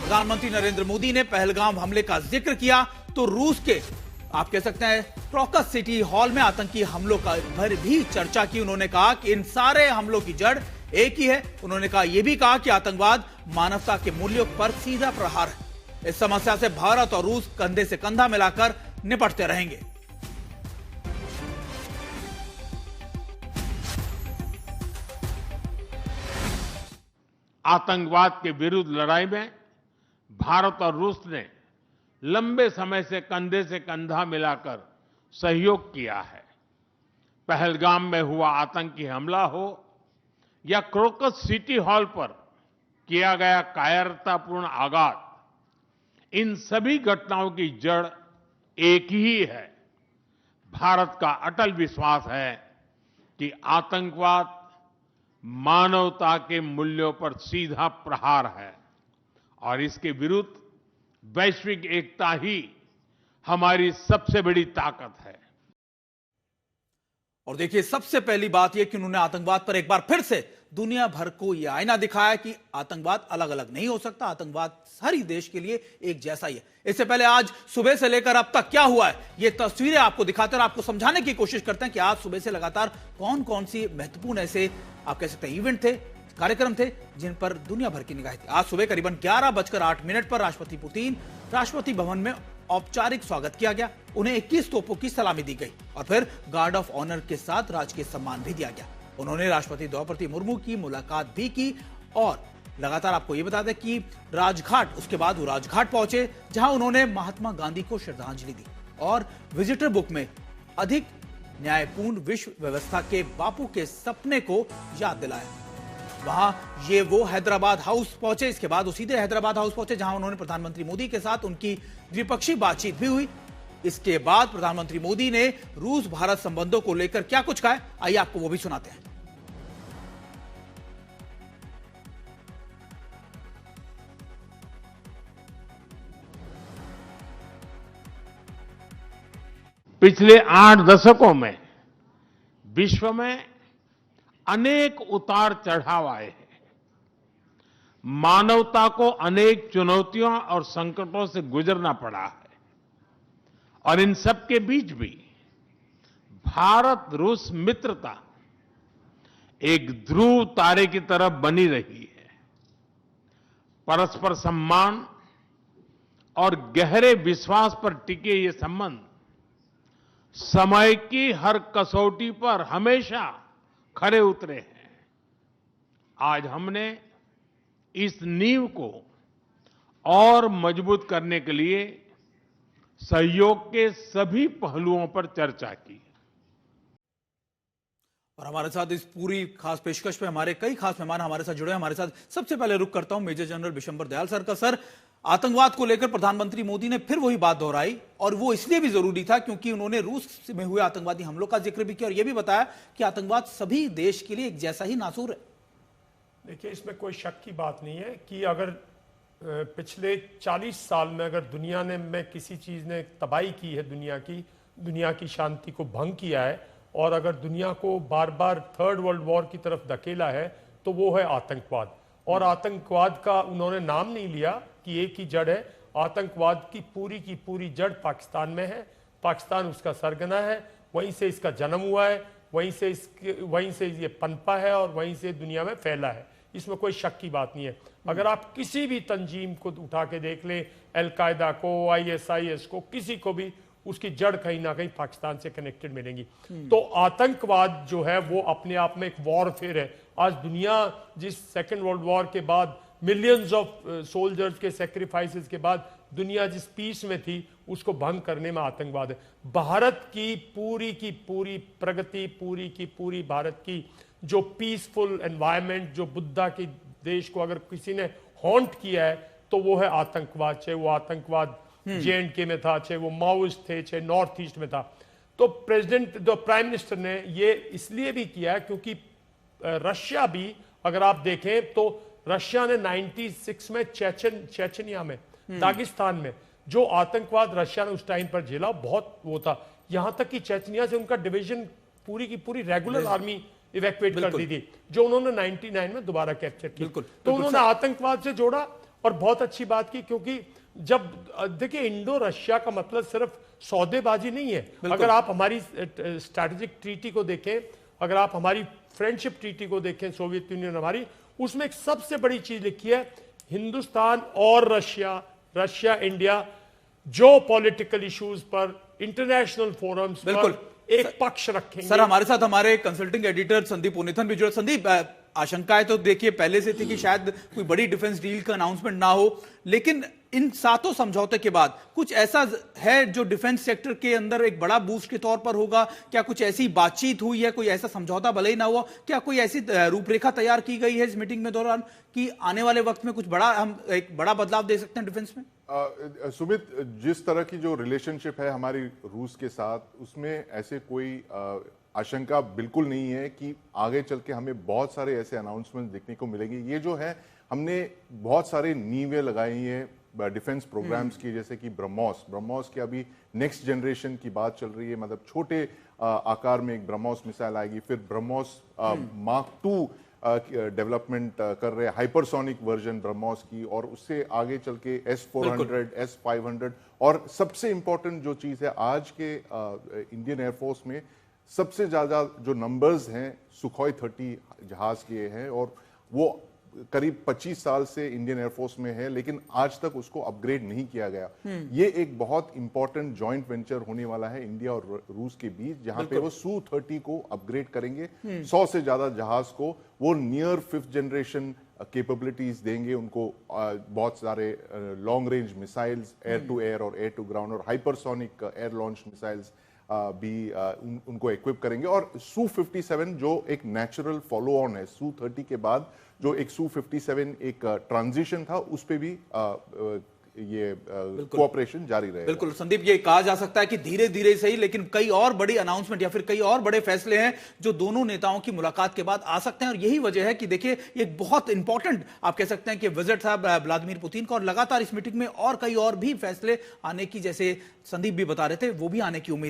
प्रधानमंत्री नरेंद्र मोदी ने पहलगाम हमले का जिक्र किया तो रूस के आप कह सकते हैं क्रॉकस सिटी हॉल में आतंकी हमलों का भर भी चर्चा की। उन्होंने कहा कि इन सारे हमलों की जड़ एक ही है। उन्होंने कहा यह भी कहा कि आतंकवाद मानवता के मूल्यों पर सीधा प्रहार है। इस समस्या से भारत और रूस कंधे से कंधा मिलाकर निपटते रहेंगे। आतंकवाद के विरुद्ध लड़ाई में भारत और रूस ने लंबे समय से कंधे से कंधा मिलाकर सहयोग किया है। पहलगाम में हुआ आतंकी हमला हो या क्रोकस सिटी हॉल पर किया गया कायरतापूर्ण आघात, इन सभी घटनाओं की जड़ एक ही है। भारत का अटल विश्वास है कि आतंकवाद मानवता के मूल्यों पर सीधा प्रहार है और इसके विरुद्ध वैश्विक एकता ही हमारी सबसे बड़ी ताकत है। और देखिए, सबसे पहली बात यह कि उन्होंने आतंकवाद पर एक बार फिर से दुनिया भर को यह आईना दिखाया कि आतंकवाद अलग अलग नहीं हो सकता। आतंकवाद हर ही देश के लिए एक जैसा ही है। इससे पहले आज सुबह से लेकर अब तक क्या हुआ है, ये तस्वीरें आपको दिखाते हैं और आपको समझाने की कोशिश करते हैं कि आज सुबह से लगातार कौन कौन सी महत्वपूर्ण ऐसे आप कह सकते हैं इवेंट थे, कार्यक्रम थे जिन पर दुनिया भर की निगाहें थी। आज सुबह करीबन 11:08 पर राष्ट्रपति पुतिन राष्ट्रपति भवन में औपचारिक स्वागत किया गया। उन्हें 21 तोपों की सलामी दी गई और फिर गार्ड ऑफ ऑनर के साथ राजकीय सम्मान भी दिया गया। उन्होंने राष्ट्रपति द्रौपदी मुर्मू की मुलाकात भी की और लगातार आपको यह बता दें कि राजघाट, उसके बाद वो राजघाट पहुंचे जहां उन्होंने महात्मा गांधी को श्रद्धांजलि दी और विजिटर बुक में अधिक न्यायपूर्ण विश्व व्यवस्था के बापू के सपने को याद दिलाया। वहां ये वो हैदराबाद हाउस पहुंचे। इसके बाद वो सीधे हैदराबाद हाउस पहुंचे जहां उन्होंने प्रधानमंत्री मोदी के साथ उनकी द्विपक्षीय बातचीत भी हुई। इसके बाद प्रधानमंत्री मोदी ने रूस भारत संबंधों को लेकर क्या कुछ कहा, आइए आपको वो भी सुनाते हैं। पिछले 8 दशकों में विश्व में अनेक उतार चढ़ाव आए हैं। मानवता को अनेक चुनौतियों और संकटों से गुजरना पड़ा है और इन सब के बीच भी भारत रूस मित्रता एक ध्रुव तारे की तरह बनी रही है। परस्पर सम्मान और गहरे विश्वास पर टिके ये संबंध समय की हर कसौटी पर हमेशा खरे उतरे हैं। आज हमने इस नींव को और मजबूत करने के लिए सहयोग के सभी पहलुओं पर चर्चा की। और हमारे साथ इस पूरी खास पेशकश पे हमारे कई खास मेहमान हमारे साथ जुड़े हैं। हमारे साथ सबसे पहले रुक करता हूं Major General Bishambar Dayal sir का। सर, आतंकवाद को लेकर प्रधानमंत्री मोदी ने फिर वही बात दोहराई और वो इसलिए भी जरूरी था क्योंकि उन्होंने रूस में हुए आतंकवादी हमलों का जिक्र भी किया और यह भी बताया कि आतंकवाद सभी देश के लिए एक जैसा ही नासूर है। देखिए, इसमें कोई शक की बात नहीं है कि अगर पिछले 40 साल में अगर दुनिया ने में किसी चीज ने तबाही की है, दुनिया की शांति को भंग किया है और अगर दुनिया को बार बार थर्ड वर्ल्ड वॉर की तरफ धकेला है तो वो है आतंकवाद। और आतंकवाद का उन्होंने नाम नहीं लिया कि एक ही जड़ है। आतंकवाद की पूरी जड़ पाकिस्तान में है। पाकिस्तान उसका सरगना है, वहीं से इसका जन्म हुआ है, वहीं से ये पनपा है और वहीं से दुनिया में फैला है। इसमें कोई शक की बात नहीं है। अगर आप किसी भी तंजीम को उठा के देख लें, अल-कायदा को, ISIS को, किसी को भी, उसकी जड़ कहीं ना कहीं पाकिस्तान से कनेक्टेड मिलेंगी। तो आतंकवाद जो है वो अपने आप में एक वॉरफेयर है। आज दुनिया जिस सेकेंड वर्ल्ड वॉर के बाद मिलियंस ऑफ सोल्जर्स के सेक्रीफाइसेस के बाद दुनिया जिस पीस में थी उसको भंग करने में आतंकवाद है। भारत की पूरी प्रगति, पूरी भारत की जो पीसफुल एनवायरनमेंट, जो बुद्धा के देश को अगर किसी ने हॉन्ट किया है तो वो है आतंकवाद। चाहे वो आतंकवाद JNK में था, चाहे वो माओइस्ट थे, चाहे नॉर्थ ईस्ट में था। तो प्राइम मिनिस्टर ने ये इसलिए भी किया है क्योंकि रशिया भी, अगर आप देखें तो रशिया ने 96 में चेचनिया में, दागिस्तान में जो आतंकवाद रशिया ने उस टाइम पर झेला बहुत वो था। यहां तक कि चेचनिया से उनका डिवीजन पूरी की पूरी रेगुलर आर्मी इवैक्यूएट कर दी थी, जो उन्होंने 99 में दोबारा कैप्चर की। तो उन्होंने आतंकवाद से जोड़ा और बहुत अच्छी बात की, क्योंकि जब देखिए इंडो रशिया का मतलब सिर्फ सौदेबाजी नहीं है। अगर आप हमारी स्ट्रैटेजिक ट्रीटी को देखें, अगर आप हमारी फ्रेंडशिप ट्रीटी को देखें, सोवियत यूनियन हमारी, उसमें एक सबसे बड़ी चीज लिखी है, हिंदुस्तान और रशिया, रशिया इंडिया जो पॉलिटिकल इश्यूज पर इंटरनेशनल फोरम्स पर एक पक्ष रखेंगे। सर, हमारे साथ हमारे कंसल्टिंग एडिटर संदीप पुनिथन भी जुड़े। संदीप, आशंकाएं तो देखिए पहले से थी कि शायद कोई बड़ी डिफेंस डील का अनाउंसमेंट ना हो, लेकिन इन सातों समझौते के बाद कुछ ऐसा है जो डिफेंस सेक्टर के अंदर एक बड़ा बूस्ट के तौर पर होगा? क्या कुछ ऐसी बातचीत हुई है, कोई ऐसा समझौता भले ही ना हुआ, क्या कोई ऐसी रूपरेखा तैयार की गई है इस मीटिंग में दौरान कि आने वाले वक्त में कुछ बड़ा, हम एक बड़ा बदलाव देख सकते हैं डिफेंस में? सुमित, जिस तरह की जो रिलेशनशिप है हमारी रूस के साथ, उसमें ऐसे कोई आशंका बिल्कुल नहीं है कि आगे चल के हमें बहुत सारे ऐसे अनाउंसमेंट देखने को मिलेंगे। ये जो है, हमने बहुत सारे नींवें लगाई हैं डिफेंस प्रोग्राम्स की, जैसे कि ब्रह्मोस की अभी नेक्स्ट जनरेशन की बात चल रही है, मतलब छोटे आकार में एक ब्रह्मोस मिसाइल आएगी, फिर ब्रह्मोस मार्क 2 डेवलपमेंट कर रहे हैं, हाइपरसोनिक वर्जन ब्रह्मोस की, और उससे आगे चल के S-400, S-500, और सबसे इंपॉर्टेंट जो चीज है आज के इंडियन एयरफोर्स में सबसे ज्यादा जो नंबर्स हैं सुखोई 30 जहाज के हैं, और वो करीब 25 साल से इंडियन एयरफोर्स में है, लेकिन आज तक उसको अपग्रेड नहीं किया गया। ये एक बहुत इंपॉर्टेंट जॉइंट वेंचर होने वाला है इंडिया और रूस के बीच, जहां पे वो Su-30 को अपग्रेड करेंगे, 100 से ज्यादा जहाज को वो नियर 5th जनरेशन कैपेबिलिटीज देंगे उनको, बहुत सारे long range missiles, air to air और एयर टू ग्राउंड, और हाइपरसोनिक एयर लॉन्च मिसाइल्स भी उनको इक्विप करेंगे। और Su-57 जो एक नेचुरल फॉलो ऑन है Su-30 के बाद, जो एक Su-57 एक ट्रांजिशन था, उस पे भी ये कोऑपरेशन जारी रहेगा। बिल्कुल संदीप, ये कहा जा सकता है कि धीरे धीरे सही, लेकिन कई और बड़ी अनाउंसमेंट या फिर कई और बड़े फैसले हैं जो दोनों नेताओं की मुलाकात के बाद आ सकते हैं, और यही वजह है कि देखिए ये बहुत इंपॉर्टेंट आप कह सकते हैं कि विजिट था व्लादिमीर पुतिन का, और लगातार इस मीटिंग में और कई और भी फैसले आने की, जैसे संदीप भी बता रहे थे, वो भी आने की उम्मीद